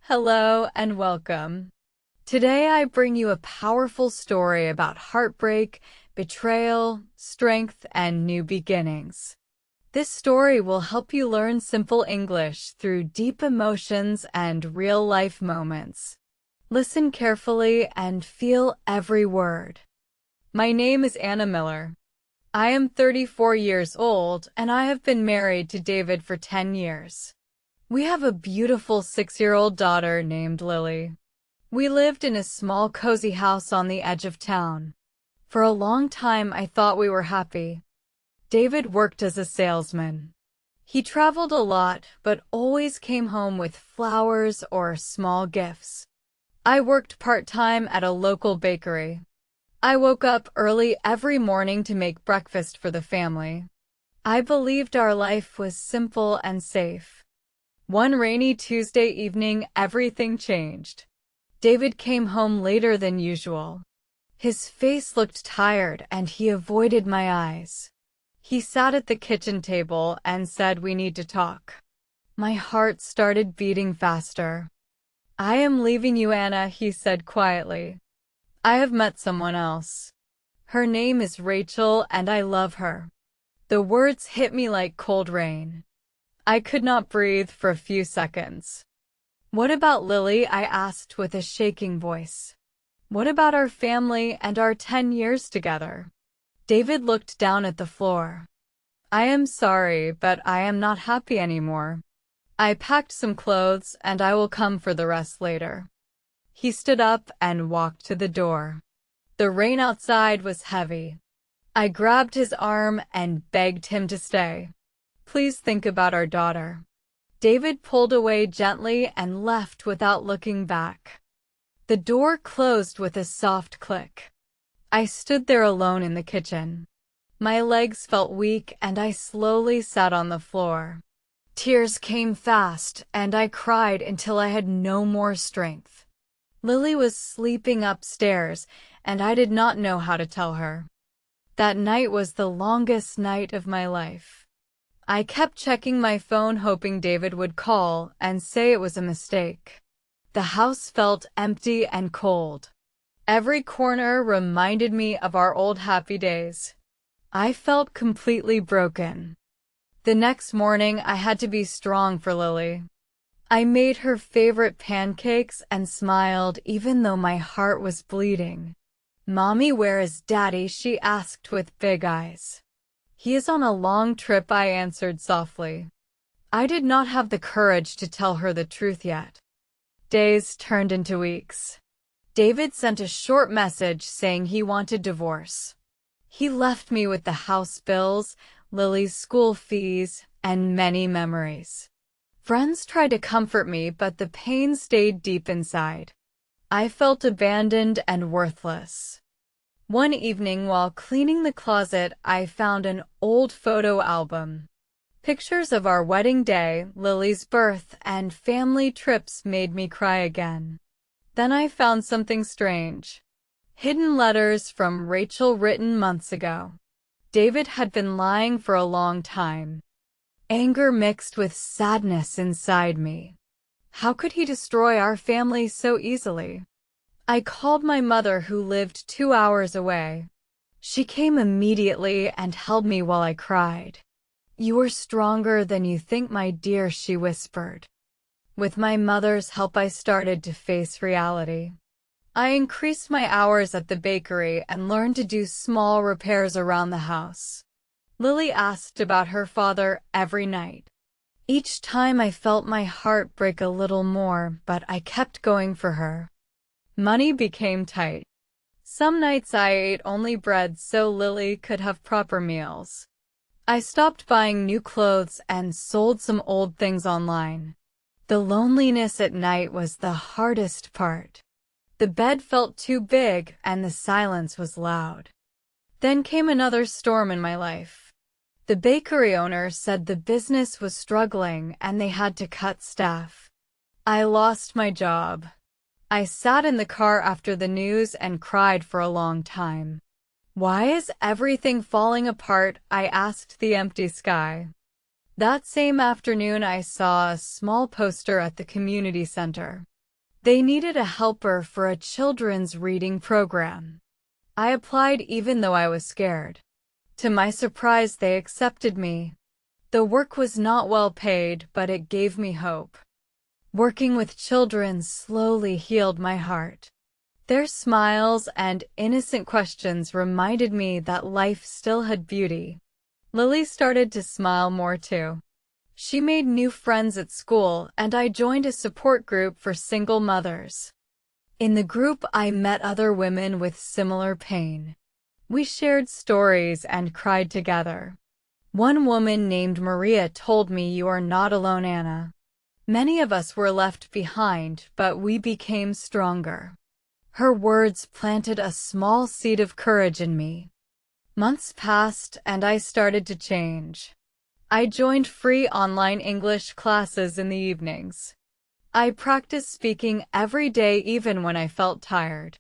Hello and welcome. Today I bring you a powerful story about heartbreak, betrayal, strength, and new beginnings. This story will help you learn simple English through deep emotions and real-life moments. Listen carefully and feel every word. My name is Anna Miller. I am 34 years old and I have been married to David for 10 years. We have a beautiful 6-year-old daughter named Lily. We lived in a small cozy house on the edge of town. For a long time I thought we were happy. David worked as a salesman. He traveled a lot, but always came home with flowers or small gifts. I worked part-time at a local bakery. I woke up early every morning to make breakfast for the family. I believed our life was simple and safe. One rainy Tuesday evening, everything changed. David came home later than usual. His face looked tired and he avoided my eyes. He sat at the kitchen table and said, "We need to talk." My heart started beating faster. "I am leaving you, Anna," he said quietly. "I have met someone else. Her name is Rachel and I love her." The words hit me like cold rain. I could not breathe for a few seconds. "What about Lily?" I asked with a shaking voice. "What about our family and our 10 years together?" David looked down at the floor. "I am sorry, but I am not happy anymore. I packed some clothes and I will come for the rest later." He stood up and walked to the door. The rain outside was heavy. I grabbed his arm and begged him to stay. "Please think about our daughter." David pulled away gently and left without looking back. The door closed with a soft click. I stood there alone in the kitchen. My legs felt weak and I slowly sat on the floor. Tears came fast and I cried until I had no more strength. Lily was sleeping upstairs and I did not know how to tell her. That night was the longest night of my life. I kept checking my phone hoping David would call and say it was a mistake. The house felt empty and cold. Every corner reminded me of our old happy days. I felt completely broken. The next morning I had to be strong for Lily. I made her favorite pancakes and smiled even though my heart was bleeding. "Mommy, where is Daddy?" she asked with big eyes. "He is on a long trip," I answered softly. I did not have the courage to tell her the truth yet. Days turned into weeks. David sent a short message saying he wanted divorce. He left me with the house bills, Lily's school fees, and many memories. Friends tried to comfort me, but the pain stayed deep inside. I felt abandoned and worthless. One evening while cleaning the closet, I found an old photo album. Pictures of our wedding day, Lily's birth, and family trips made me cry again. Then I found something strange. Hidden letters from Rachel written months ago. David had been lying for a long time. Anger mixed with sadness inside me. How could he destroy our family so easily? I called my mother, who lived 2 hours away. She came immediately and held me while I cried. "You are stronger than you think, my dear," she whispered. With my mother's help, I started to face reality. I increased my hours at the bakery and learned to do small repairs around the house. Lily asked about her father every night. Each time I felt my heart break a little more, but I kept going for her. Money became tight. Some nights I ate only bread so Lily could have proper meals. I stopped buying new clothes and sold some old things online. The loneliness at night was the hardest part. The bed felt too big and the silence was loud. Then came another storm in my life. The bakery owner said the business was struggling and they had to cut staff. I lost my job. I sat in the car after the news and cried for a long time. "Why is everything falling apart?" I asked the empty sky. That same afternoon I saw a small poster at the community center. They needed a helper for a children's reading program. I applied even though I was scared. To my surprise, they accepted me. The work was not well paid, but it gave me hope. Working with children slowly healed my heart. Their smiles and innocent questions reminded me that life still had beauty. Lily started to smile more too. She made new friends at school, and I joined a support group for single mothers. In the group, I met other women with similar pain. We shared stories and cried together. One woman named Maria told me, "You are not alone, Anna." Many of us were left behind, but we became stronger. Her words planted a small seed of courage in me. Months passed, and I started to change. I joined free online English classes in the evenings. I practiced speaking every day, even when I felt tired.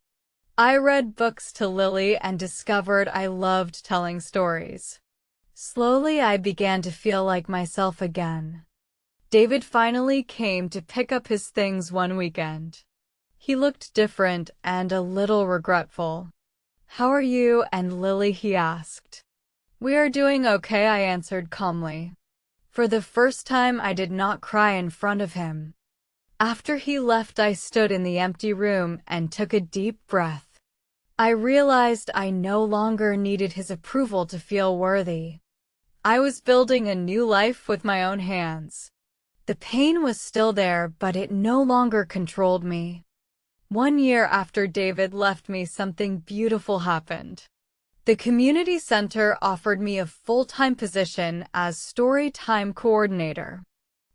I read books to Lily and discovered I loved telling stories. Slowly, I began to feel like myself again. David finally came to pick up his things one weekend. He looked different and a little regretful. "How are you and Lily?" he asked. "We are doing okay," I answered calmly. For the first time, I did not cry in front of him. After he left, I stood in the empty room and took a deep breath. I realized I no longer needed his approval to feel worthy. I was building a new life with my own hands. The pain was still there, but it no longer controlled me. 1 year after David left me, something beautiful happened. The community center offered me a full-time position as story time coordinator.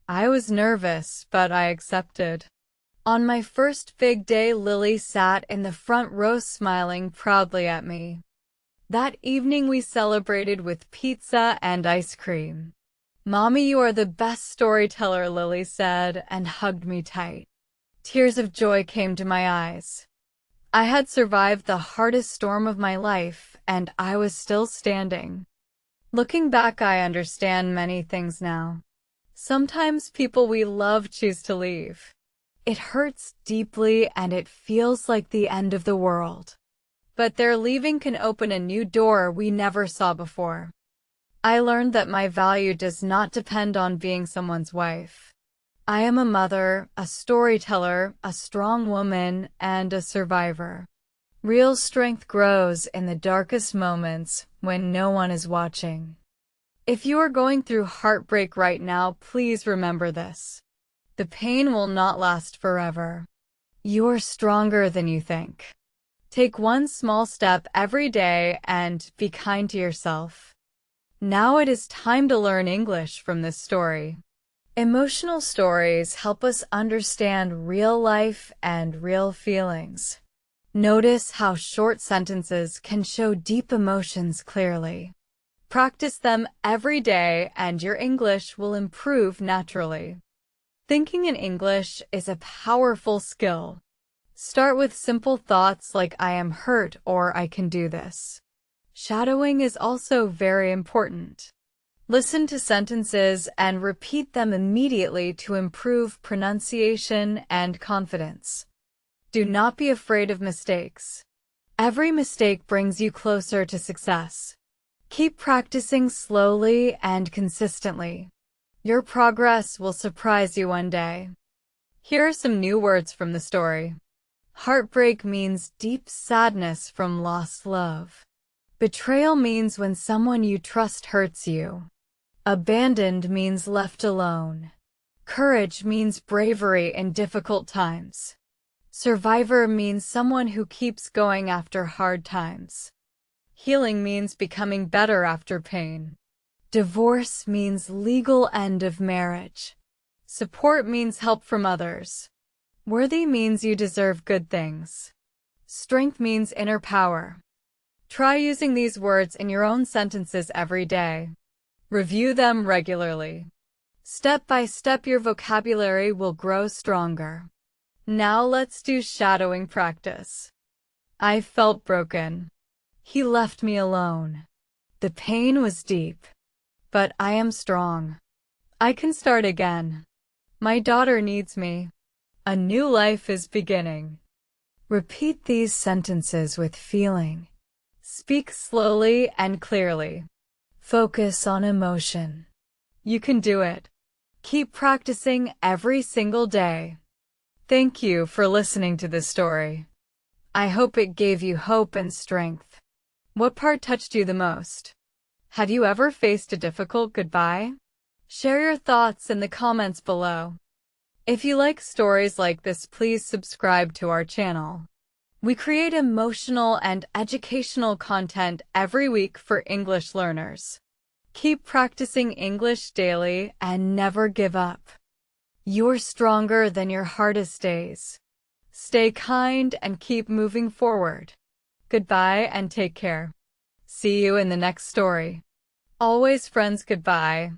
I was nervous, but I accepted. On my first big day, Lily sat in the front row smiling proudly at me. That evening, we celebrated with pizza and ice cream. "Mommy, you are the best storyteller," Lily said and hugged me tight. Tears of joy came to my eyes. I had survived the hardest storm of my life, and I was still standing. Looking back, I understand many things now. Sometimes people we love choose to leave. It hurts deeply and it feels like the end of the world. But their leaving can open a new door we never saw before. I learned that my value does not depend on being someone's wife. I am a mother, a storyteller, a strong woman, and a survivor. Real strength grows in the darkest moments when no one is watching. If you are going through heartbreak right now, please remember this. The pain will not last forever. You are stronger than you think. Take one small step every day and be kind to yourself. Now it is time to learn English from this story. Emotional stories help us understand real life and real feelings. Notice how short sentences can show deep emotions clearly. Practice them every day and your English will improve naturally. Thinking in English is a powerful skill. Start with simple thoughts like "I am hurt" or "I can do this." Shadowing is also very important. Listen to sentences and repeat them immediately to improve pronunciation and confidence. Do not be afraid of mistakes. Every mistake brings you closer to success. Keep practicing slowly and consistently. Your progress will surprise you one day. Here are some new words from the story. Heartbreak means deep sadness from lost love. Betrayal means when someone you trust hurts you. Abandoned means left alone. Courage means bravery in difficult times. Survivor means someone who keeps going after hard times. Healing means becoming better after pain. Divorce means legal end of marriage. Support means help from others. Worthy means you deserve good things. Strength means inner power. Try using these words in your own sentences every day. Review them regularly. Step by step, your vocabulary will grow stronger. Now let's do shadowing practice. I felt broken. He left me alone. The pain was deep. But I am strong. I can start again. My daughter needs me. A new life is beginning. Repeat these sentences with feeling. Speak slowly and clearly. Focus on emotion. You can do it. Keep practicing every single day. Thank you for listening to this story. I hope it gave you hope and strength. What part touched you the most? Had you ever faced a difficult goodbye? Share your thoughts in the comments below. If you like stories like this, please subscribe to our channel. We create emotional and educational content every week for English learners. Keep practicing English daily and never give up. You're stronger than your hardest days. Stay kind and keep moving forward. Goodbye and take care. See you in the next story. Always friends, goodbye.